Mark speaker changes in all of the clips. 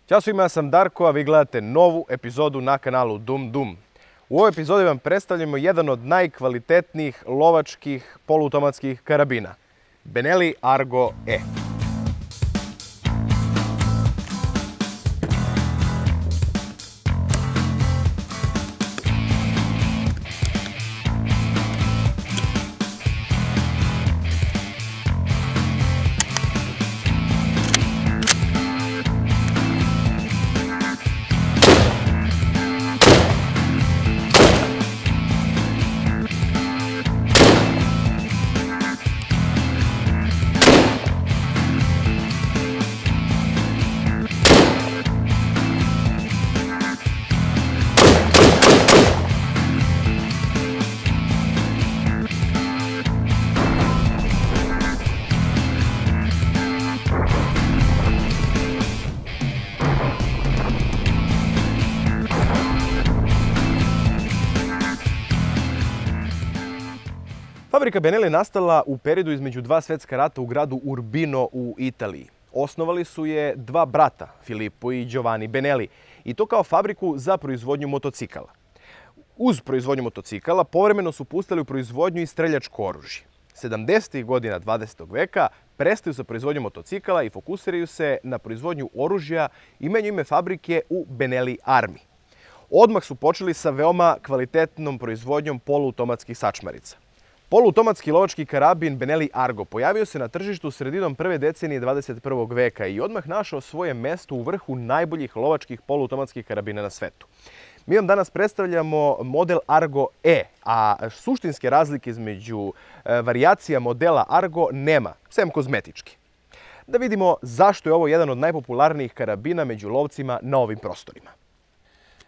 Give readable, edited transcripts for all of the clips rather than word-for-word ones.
Speaker 1: Ćao svima, ja sam Darko, a vi gledate novu epizodu na kanalu Dum Dum. U ovoj epizodi vam predstavljamo jedan od najkvalitetnijih lovačkih poluautomatskih karabina. Benelli Argo E. Fabrika Benelli je nastala u periodu između dva svjetska rata u gradu Urbino u Italiji. Osnovali su je dva brata, Filippo i Giovanni Benelli, i to kao fabriku za proizvodnju motocikala. Uz proizvodnju motocikala povremeno su pustili u proizvodnju i streljačko oružje. 70. godina 20. veka prestaju sa proizvodnjom motocikala i fokusiraju se na proizvodnju oružja i menjaju ime fabrike u Benelli Armi. Odmah su počeli sa veoma kvalitetnom proizvodnjom poluautomatskih sačmarica. Poluautomatski lovački karabin Benelli Argo pojavio se na tržištu sredinom prve decenije 21. veka i odmah našao svoje mesto u vrhu najboljih lovačkih poluautomatskih karabina na svetu. Mi vam danas predstavljamo model Argo E, a suštinske razlike između varijacija modela Argo nema, sem kozmetički. Da vidimo zašto je ovo jedan od najpopularnijih karabina među lovcima na ovim prostorima.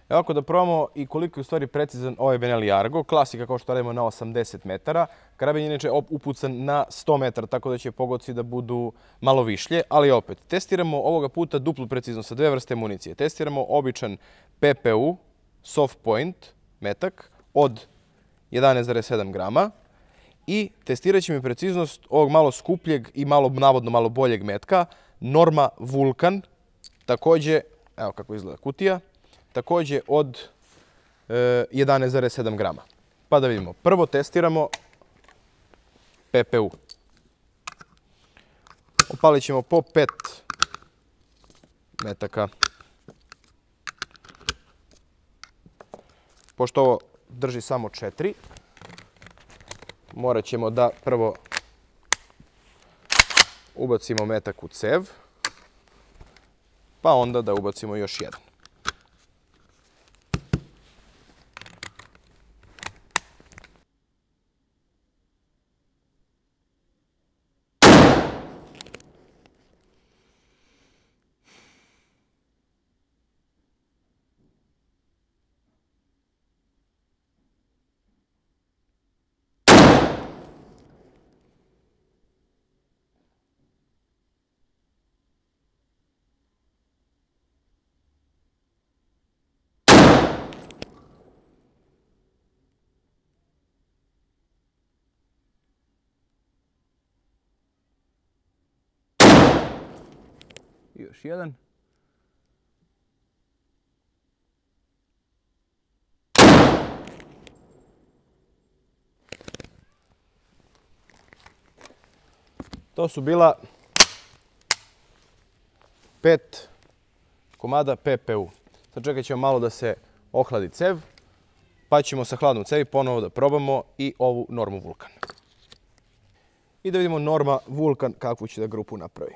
Speaker 1: Evo ako da probamo i koliko je u stvari precizan ovaj Benelli Argo. Klasika kao što radimo na 80 metara. Karabin je inače upucan na 100 metara, tako da će pogodci da budu malo višlje. Ali opet, testiramo ovoga puta duplu preciznost sa dve vrste municije. Testiramo običan PPU, soft point, metak od 11,7 grama. I testirat ćemo i preciznost ovog malo skupljeg i navodno malo boljeg metka, Norma Vulcan, također, evo kako izgleda kutija, također od 11,7 grama. Pa da vidimo. Prvo testiramo PPU. Opalit ćemo po 5 metaka. Pošto ovo drži samo 4, morat ćemo da prvo ubacimo metak u cev, pa onda da ubacimo još jedan. Još jedan. To su bila 5 komada PPU. Sad čekat ćemo malo da se ohladi cev, pa ćemo sa hladnom cevi ponovo da probamo i ovu Normu Vulcan. I da vidimo Norma Vulcan kakvu će da grupu napravi.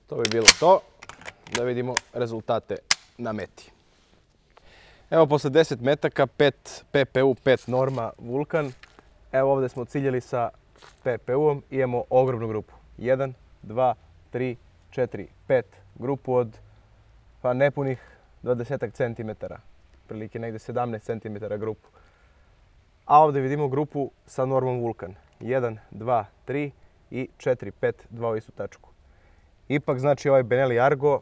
Speaker 1: To bi bilo to. Da vidimo rezultate na meti. Evo posle 10 metaka, 5 PPU, 5 Norma Vulkan. Evo ovdje smo ciljali sa PPU-om i imamo ogromnu grupu. 1, 2, 3, 4, 5. Grupu od nepunih 20 cm. Prilike negdje 17 cm grupu. A ovdje vidimo grupu sa Normom Vulkan. 1, 2, 3 i 4, 5, 2 u istu tačku. Ipak znači ovaj Benelli Argo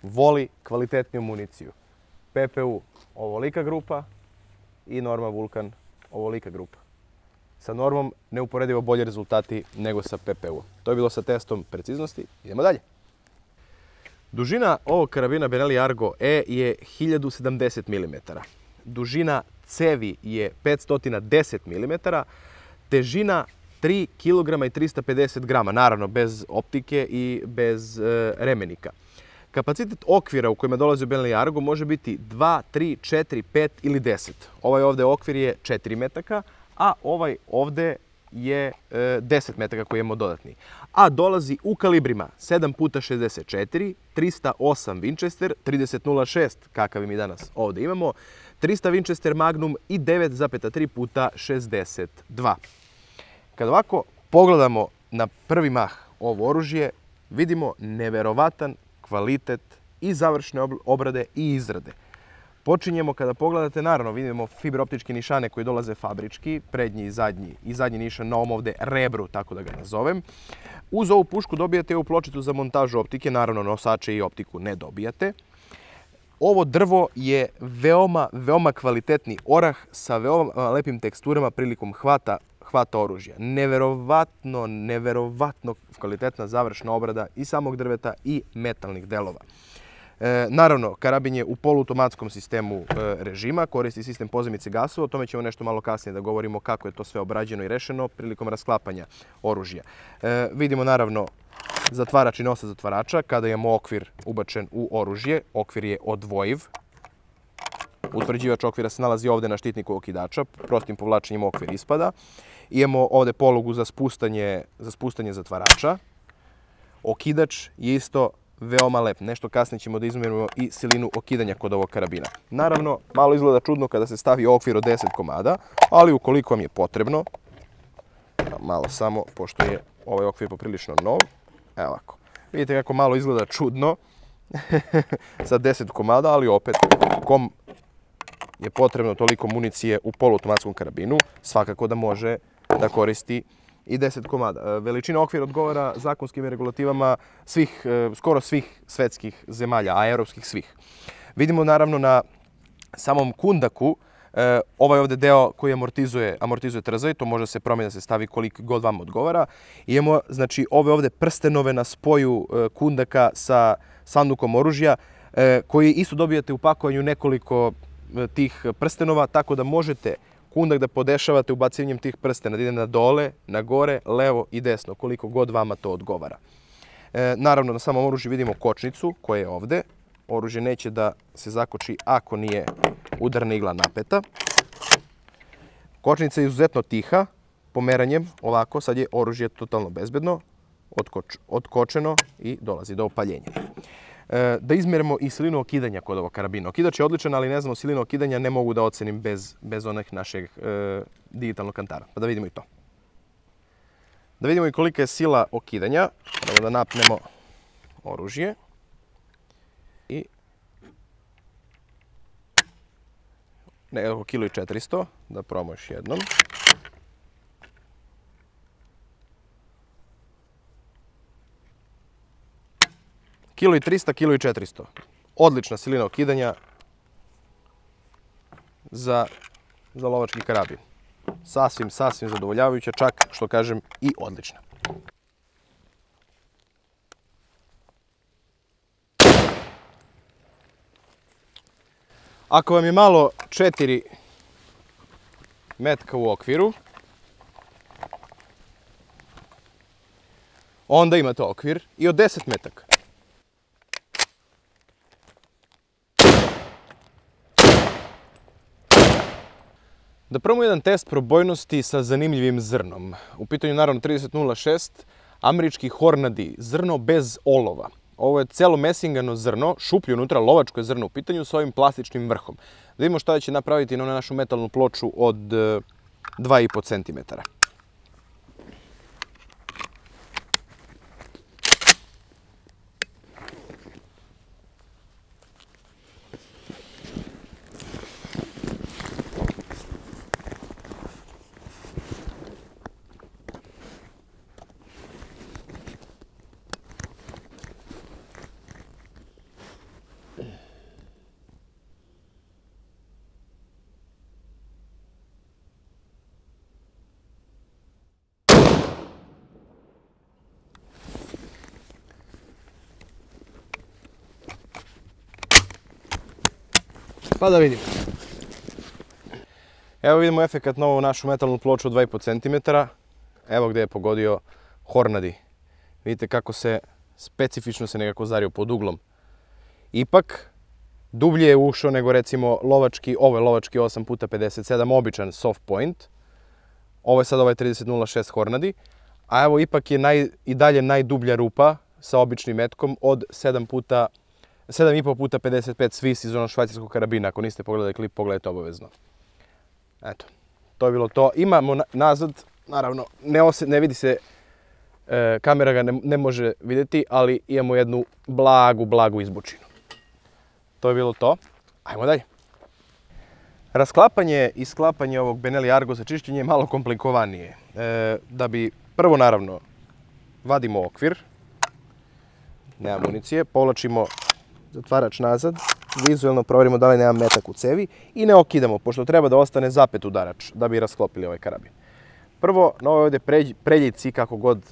Speaker 1: voli kvalitetniju municiju. PPU ovolika grupa i Norma Vulkan ovolika grupa. Sa Normom neuporedivo bolji rezultati nego sa PPU. To je bilo sa testom preciznosti. Idemo dalje. Dužina ovog karabina Benelli Argo E je 1070 mm. Dužina cevi je 510 mm. Težina 3 kg i 350 g, naravno bez optike i bez remenika. Kapacitet okvira u kojima dolazi u Benelli Argo može biti 2, 3, 4, 5 ili 10. Ovaj ovdje okvir je 4 metaka, a ovaj ovdje je 10 metaka koji imamo dodatni. A dolazi u kalibrima 7x64, 308 Winchester, 30.06 kakav mi danas ovdje imamo, 300 Winchester Magnum i 9,3x62. Kad ovako pogledamo na prvi mah ovo oružje, vidimo neverovatan kvalitet i završne obrade i izrade. Počinjemo kada pogledate, naravno vidimo fiberoptičke nišane koji dolaze fabrički, prednji i zadnji nišan na ovom ovdje rebru, tako da ga nazovem. Uz ovu pušku dobijate ovu pločicu za montažu optike, naravno nosače i optiku ne dobijate. Ovo drvo je veoma kvalitetni orah sa veoma lepim teksturama prilikom hvata oružja. Neverovatno kvalitetna završna obrada i samog drveta i metalnih delova. Naravno, karabin je u poluautomatskom sistemu režima, koristi sistem pozemice gasova, o tome ćemo nešto malo kasnije da govorimo kako je to sve obrađeno i rešeno prilikom rasklapanja oružja. Vidimo naravno zatvarač i nosač zatvarača kada imamo okvir ubačen u oružje. Okvir je odvojiv. Utvrđivač okvira se nalazi ovdje na štitniku okidača, prostim povlačenjem okvir ispada. Imamo ovdje polugu za spuštanje zatvarača. Okidač je isto veoma lep. Nešto kasnije ćemo da izmjerimo i silinu okidanja kod ovog karabina. Naravno, malo izgleda čudno kada se stavi okvir od 10 komada, ali ukoliko vam je potrebno, malo samo, pošto je ovaj okvir poprilično nov, evo ovako. Vidite kako malo izgleda čudno sa 10 komada, ali opet, kom je potrebno toliko municije u poluautomatskom karabinu, svakako da može da koristi i 10 komada. Veličina okvira odgovara zakonskim regulativama skoro svih svetskih zemalja, a evropskih svih. Vidimo naravno na samom kundaku ovaj ovdje deo koji amortizuje trzaj, to može se promijeniti da se stavi koliko god vam odgovara. Imamo znači ove ovdje prstenove na spoju kundaka sa sandukom oružja koji isto dobijate u pakovanju nekoliko tih prstenova, tako da možete kundak da podešavate ubacivanjem tih prstena, da ide na dole, na gore, levo i desno, koliko god vama to odgovara. Naravno, na samom oružju vidimo kočnicu koja je ovdje. Oružje neće da se zakoči ako nije udarna igla napeta. Kočnica je izuzetno tiha, pomeranjem ovako, sad je oružje totalno bezbedno, otkočeno i dolazi do opaljenja. Da izmjerimo i silinu okidanja kod ovog karabina. Okidač je odličan, ali ne znamo silinu okidanja, ne mogu da ocenim bez onih našeg digitalnog kantara. Pa da vidimo i to. Da vidimo i kolika je sila okidanja. Da napnemo oružje. I oko 1,4 kg. Da probamo još jednom. Kilo i 300, kilo i 400. Odlična silina okidanja za lovački karabin. Sasvim zadovoljavajuća, čak što kažem i odlična. Ako vam je malo 4 metka u okviru, onda imate okvir i od 10 metaka. Da probamo jedan test probojnosti sa zanimljivim zrnom. U pitanju naravno 30.06, američki Hornady, zrno bez olova. ovo je celo mesingano zrno, šuplje unutra, lovačko je zrno u pitanju sa ovim plastičnim vrhom. Da vidimo šta će napraviti na našu metalnu ploču od 2,5 cm. Pa da vidimo. Evo vidimo efekat na ovu našu metalnu ploču od 2,5 cm. Evo gdje je pogodio Hornady. Vidite kako se specifično se nekako zario pod uglom. Ipak, dublje je ušao nego recimo lovački, ovo je lovački 8x57, običan soft point. Ovo je sad ovaj 3006 Hornady. A evo ipak je i dalje najdublja rupa sa običnim metkom od 7,5x55 Swiss iz onog švajcarskog karabina. Ako niste pogledali klip, pogledajte obavezno. Eto, to je bilo to. Imamo nazad, naravno, ne vidi se, kamera ga ne može vidjeti, ali imamo jednu blagu izbučinu. To je bilo to. Ajmo dalje. Rasklapanje i sklapanje ovog Benelli Argo za čišćenje je malo komplikovanije. Da bi, prvo naravno, vadimo okvir, nema municije, povlačimo zatvarač nazad, vizualno provjerimo da li nema metak u cevi i ne okidamo, pošto treba da ostane zapet udarač da bi rasklopili ovaj karabin. Prvo, na ovoj ovdje preljici, kako god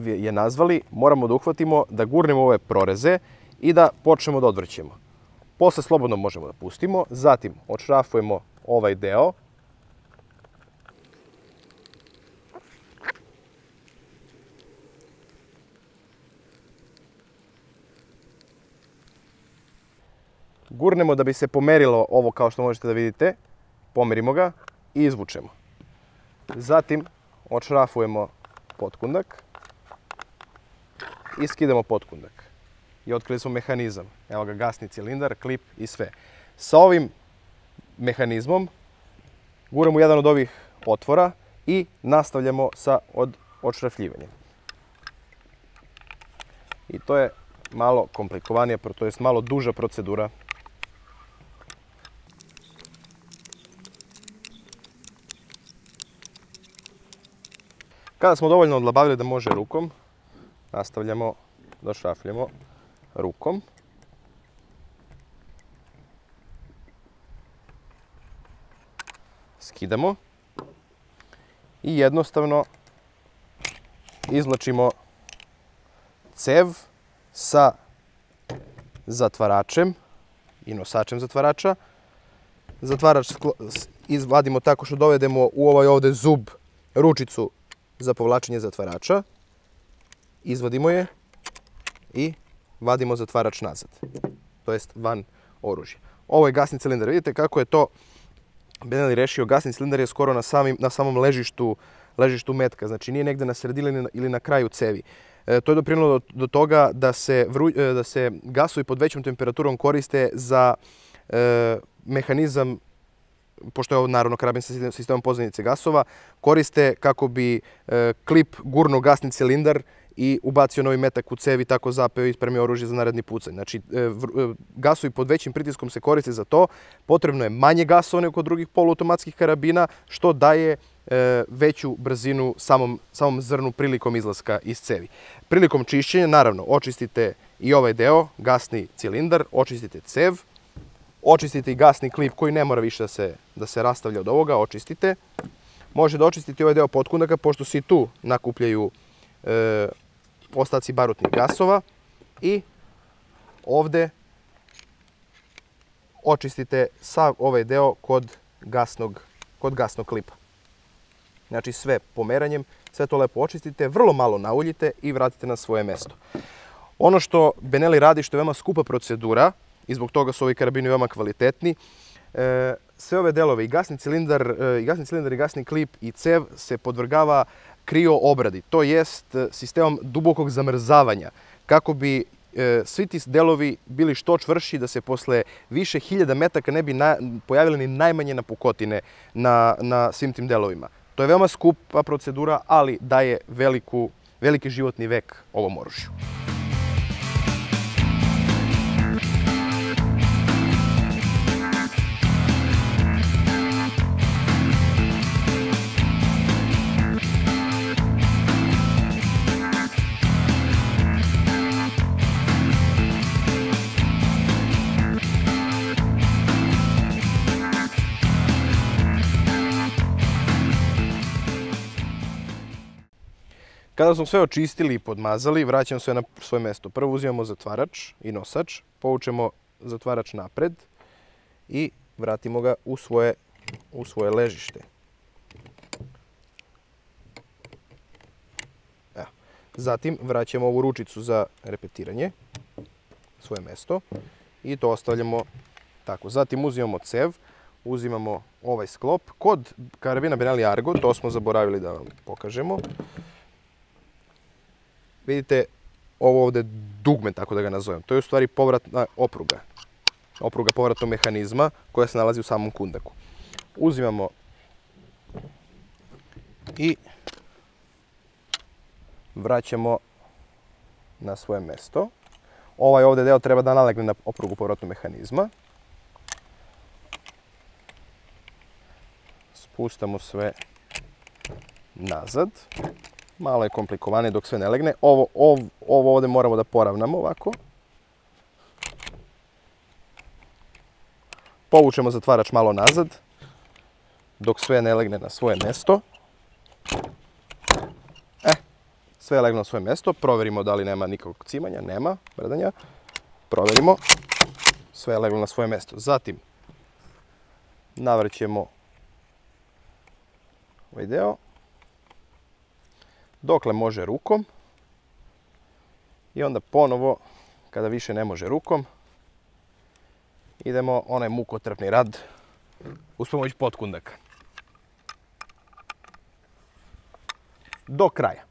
Speaker 1: je nazvali, moramo da uhvatimo, da gurnemo ove proreze i da počnemo da odvrćemo. Posle slobodno možemo da pustimo, zatim odšrafujemo ovaj deo. Gurnemo da bi se pomerilo ovo kao što možete da vidite, pomerimo ga i izvučemo. Zatim odšrafujemo potkundak i skidamo potkundak. I otkrili smo mehanizam. Evo ga, gasni cilindar, klip i sve. Sa ovim mehanizmom guramo jedan od ovih otvora i nastavljamo sa odšrafljivanjem. I to je malo komplikovanija, to je malo duža procedura. Kada smo dovoljno odlabavili da može rukom, nastavljamo da šrafljamo rukom. Skidamo i jednostavno izvlačimo cev sa zatvaračem i nosačem zatvarača. Zatvarač izvadimo tako što dovedemo u ovaj ovdje zub ručicu za povlačenje zatvarača. Izvadimo je i vadimo zatvarač nazad, to jest van oružja. Ovo je gasni cilindar. Vidite kako je to Benelli rešio. Gasni cilindar je skoro na samom ležištu metka, znači nije negde na sredini ili na kraju cevi. To je doprinelo do toga da se gasovi pod većom temperaturom koriste za mehanizam, pošto je ovo naravno karabin sa sistemom pozadinice gasova, koriste kako bi klip gurnuo gasni cilindar i ubacio novi metak u cev i tako zapeo i spremio oružje za naredni pucanj. Znači, gasovi pod većim pritiskom se koriste za to. Potrebno je manje gasova nego kod drugih poluautomatskih karabina, što daje veću brzinu samom zrnu prilikom izlaska iz cevi. Prilikom čišćenja, naravno, očistite i ovaj deo, gasni cilindar, očistite cev, očistite i gasni klip koji ne mora više da se rastavlja od ovoga, očistite. Možete da očistite ovaj deo potkundaka, pošto se i tu nakupljaju ostaci barutnih gasova i ovdje očistite sav ovaj deo kod gasnog klipa. Znači sve pomeranjem, sve to lepo očistite, vrlo malo nauljite i vratite na svoje mesto. Ono što Benelli radi, što je veoma skupa procedura i zbog toga su ovi karabini veoma kvalitetni, sve ove delove, i gasni cilindar i gasni klip i cev se podvrgava krio obradi, to jest sistemom dubokog zamrzavanja, kako bi svi ti delovi bili što čvrši, da se posle više hiljada metaka ne bi pojavile ni najmanje napukotine na svim tim delovima. To je veoma skupa procedura, ali daje veliki životni vek ovom oružju. Kada smo sve očistili i podmazali, vraćamo sve na svoje mesto. Prvo uzimamo zatvarač i nosač, povučemo zatvarač napred i vratimo ga u svoje ležište. Zatim vraćamo ovu ručicu za repetiranje, svoje mesto, i to ostavljamo tako. Zatim uzimamo cev, uzimamo ovaj sklop. Kod karabina Benelli Argo, to smo zaboravili da vam pokažemo, vidite ovo ovde dugme, tako da ga nazovem. To je u stvari povratna opruga. Opruga povratnog mehanizma koja se nalazi u samom kundaku. Uzimamo i vraćamo na svoje mesto. Ovaj ovde deo treba da nalegne na oprugu povratnog mehanizma. Spustamo sve nazad. Malo je komplikovane dok sve ne legne. Ovo ovde moramo da poravnamo ovako. Povučemo zatvarač malo nazad dok sve ne legne na svoje mesto. Sve je leglo na svoje mesto. Proverimo da li nema nikakvog cimanja. Nema brdanja. Proverimo. Sve je leglo na svoje mesto. Zatim navrćemo ovaj deo dokle može rukom i onda ponovo, kada više ne može rukom, idemo onaj mukotrpni rad uz pomoć potkundaka. Do kraja.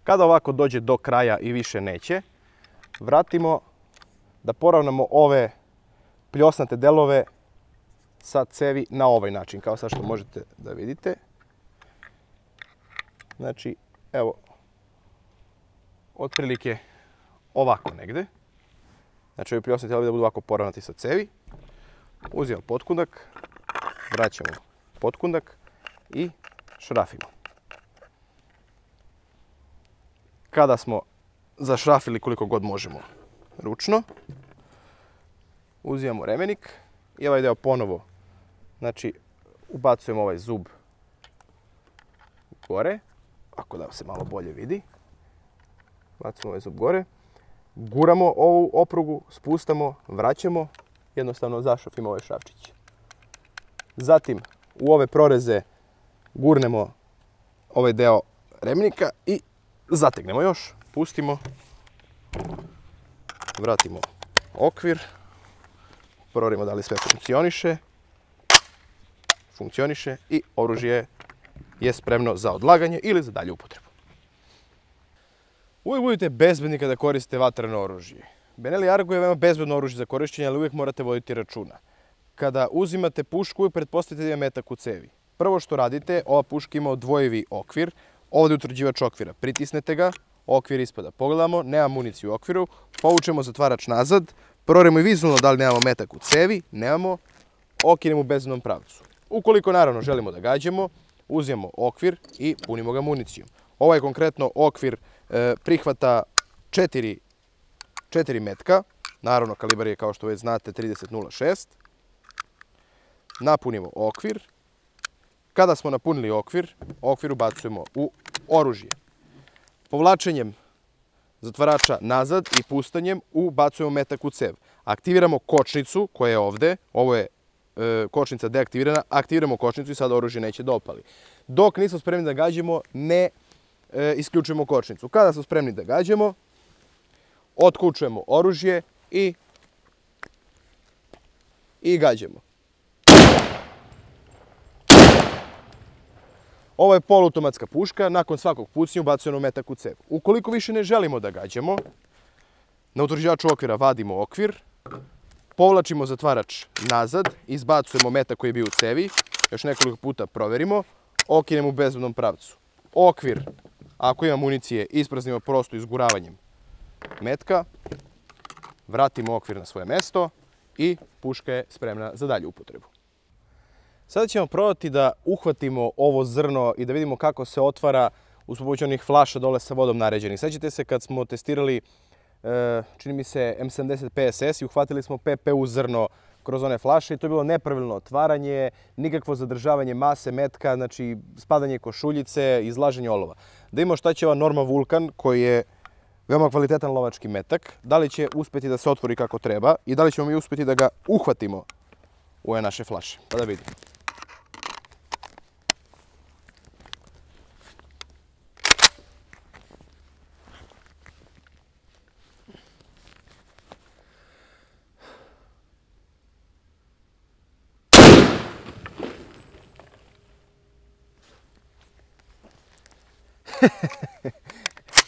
Speaker 1: Kada ovako dođe do kraja i više neće, vratimo da poravnamo ove pljosnate delove sa cevi na ovaj način, kao sad što možete da vidite. Znači, evo, otprilike ovako negde. Znači, ovi pljosnati delovi da budu ovako poravnati sa cevi. Uzimamo potkundak, vraćamo potkundak i šrafimo. Kada smo zašrafili koliko god možemo ručno, uzimamo remenik i ovaj deo ponovo, znači, ubacujemo ovaj zub gore, ako da se malo bolje vidi. Bacimo ovaj zub gore, guramo ovu oprugu, spustamo, vraćamo, jednostavno zašrafimo ovaj šrafčić. Zatim u ove proreze gurnemo ovaj deo remenika i zategnemo još, pustimo, vratimo okvir, proverimo da li sve funkcioniše i oružje je spremno za odlaganje ili za dalju upotrebu. Uvijek budite bezbedni kada koristite vatreno oružje. Benelli Argo je veoma bezbedno oružje za korišćenje, ali uvijek morate voditi računa. Kada uzimate pušku, uvijek pretpostavite da ima metak u cevi. Prvo što radite, ova puška ima odvojivi okvir, ovdje je utvrđivač okvira. Pritisnete ga, okvir ispada. Pogledamo, nema municiju u okviru, povučemo zatvarač nazad, proverimo i vizualno da li nemamo metak u cevi, nemamo, okinemo u bezbednom pravcu. Ukoliko naravno želimo da gađamo, uzimamo okvir i punimo ga municijom. Ovaj konkretno okvir prihvata 4 metka, naravno kalibar je kao što već znate 30.06. Napunimo okvir. Kada smo napunili okvir, okvir ubacujemo u oružje. Povlačenjem zatvarača nazad i pustanjem ubacujemo metak u cev. Aktiviramo kočnicu koja je ovde, ovo je kočnica deaktivirana, aktiviramo kočnicu i sad oružje neće da opali. Dok nismo spremni da gađamo, ne isključujemo kočnicu. Kada smo spremni da gađamo, otkučujemo oružje i gađamo. Ovo je poluautomatska puška, nakon svakog pucnja ubacujemo metak u cev. Ukoliko više ne želimo da gađamo, na utvrđivaču okvira vadimo okvir, povlačimo zatvarač nazad, izbacujemo metak koji je bio u cevi, još nekoliko puta proverimo, okinemo u bezbednom pravcu. Okvir, ako ima municije, ispraznimo prosto izguravanjem metka, vratimo okvir na svoje mesto i puška je spremna za dalju upotrebu. Sada ćemo probati da uhvatimo ovo zrno i da vidimo kako se otvara uz pomoć onih flaša dole sa vodom naređenih. Sećate se kad smo testirali, čini mi se, M70 PSS i uhvatili smo PPU zrno kroz one flaše i to je bilo nepravilno otvaranje, nikakvo zadržavanje mase metka, znači spadanje košuljice, izlaženje olova. Da imamo šta će ova Norma Vulkan koji je veoma kvalitetan lovački metak, da li će uspjeti da se otvori kako treba i da li ćemo mi uspjeti da ga uhvatimo u ove naše flaše. Pa da vidimo.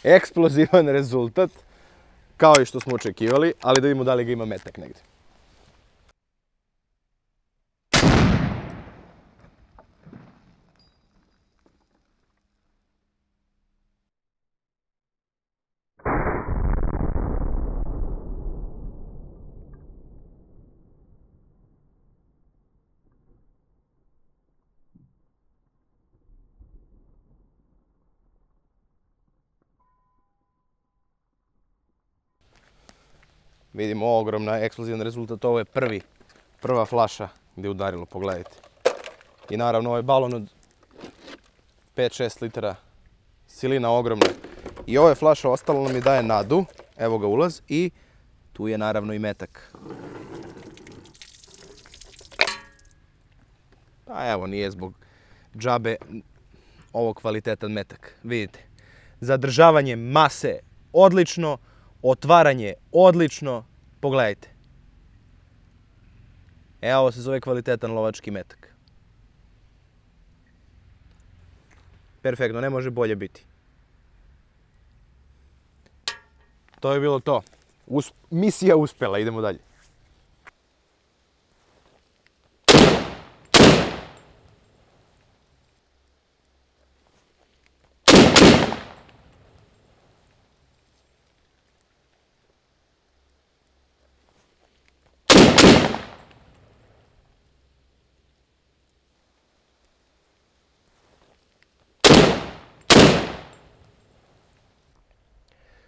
Speaker 1: Eksplozivan rezultat, kao i što smo očekivali, ali da vidimo da li ga ima metak negdje. Vidimo ogromna eksplozivan rezultat, ovo je prva flaša gdje je udarilo, pogledajte. I naravno ovaj balon od 5-6 litara, silina ogromna. I ova flaša ostalo nam je daje nadu, evo ga ulaz i tu je naravno i metak. Pa evo, nije zbog džabe ovo kvalitetan metak, vidite. Zadržavanje mase odlično, otvaranje odlično, pogledajte. Evo, ovo se zove kvalitetan lovački metak. Perfektno, ne može bolje biti. To je bilo to. Misija uspjela, idemo dalje.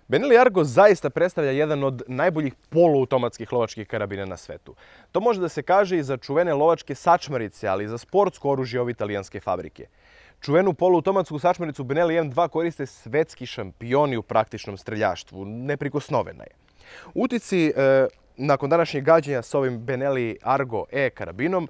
Speaker 1: Benelli Argo zaista predstavlja jedan od najboljih poluautomatskih lovačkih karabina na svetu. To može da se kaže i za čuvene lovačke sačmarice, ali i za sportsko oružje ove italijanske fabrike. Čuvenu poluautomatsku sačmaricu Benelli M2 koriste svetski šampioni u praktičnom streljaštvu, neprikosnovena je. Utisci nakon današnjeg gađanja s ovim Benelli Argo E karabinom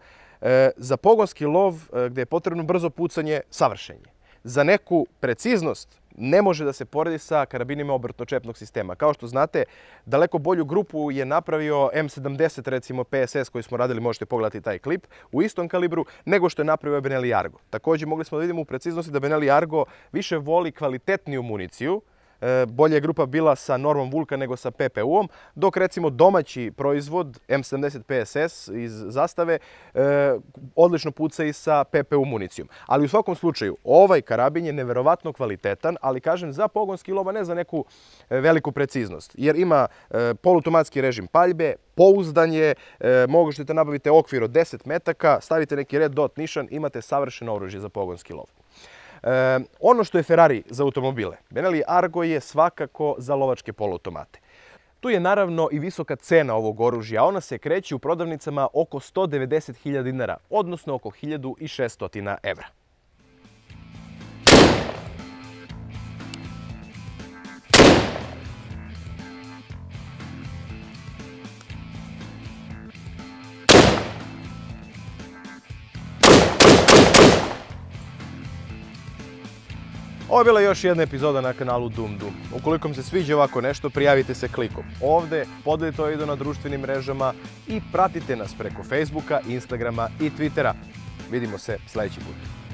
Speaker 1: za pogonski lov gdje je potrebno brzo pucanje, savršen je. Za neku preciznost ne može da se poredi sa karabinima obrtno-čepnog sistema. Kao što znate, daleko bolju grupu je napravio M70, recimo PSS koji smo radili, možete pogledati taj klip, u istom kalibru nego što je napravio Benelli Argo. Također mogli smo da vidimo u preciznosti da Benelli Argo više voli kvalitetniju municiju. Bolja je grupa bila sa Normom Vulkan nego sa PPU-om, dok recimo domaći proizvod M70 PSS iz zastave odlično puca i sa PPU municijom. Ali u svakom slučaju, ovaj karabin je neverovatno kvalitetan, ali kažem za pogonski lov, a ne za neku veliku preciznost. Jer ima poluautomatski režim paljbe, pouzdan je, možete nabaviti okvir od 10 metaka, stavite neki red dot nišan, imate savršeno oružje za pogonski lov. Ono što je Ferrari za automobile, Benelli Argo je svakako za lovačke poluautomate. Tu je naravno i visoka cena ovog oružja, ona se kreće u prodavnicama oko 190.000 dinara, odnosno oko 1.600 evra. Ovo je bila još jedna epizoda na kanalu Dum Dum. Ukoliko vam se sviđa ovako nešto, prijavite se klikom ovdje, podelite ovaj video na društvenim mrežama i pratite nas preko Facebooka, Instagrama i Twittera. Vidimo se sljedeći put.